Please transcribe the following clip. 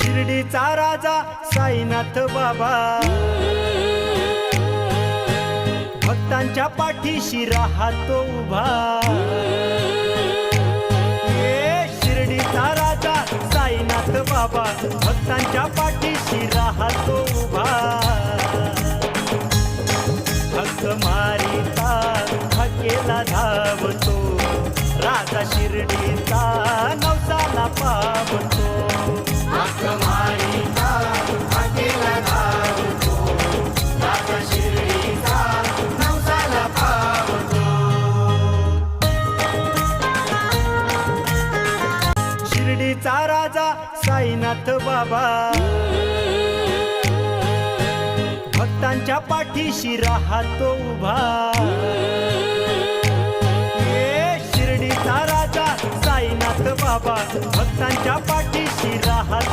शिर्डीचा राजा साईनाथ बाबा भक्तांच्या पाठीशी राहतो उभा. शिर्डीचा राजा साईनाथ बाबा भक्तांच्या पाठीशी राहतो उभा. हक्क मारिता हकेला धावतो राजा शिर्डीचा नवसाला पावतो. हक्क मारिता हकेला धावतो राजा शिर्डीचा नवसाला पावतो. शिर्डीचा राजा साईनाथ बाबा भक्तांच्या पाठीशी राहतो उभा. शिर्डीचा राजा साईनाथ बाबा भक्तांच्या पाठीशी राहतो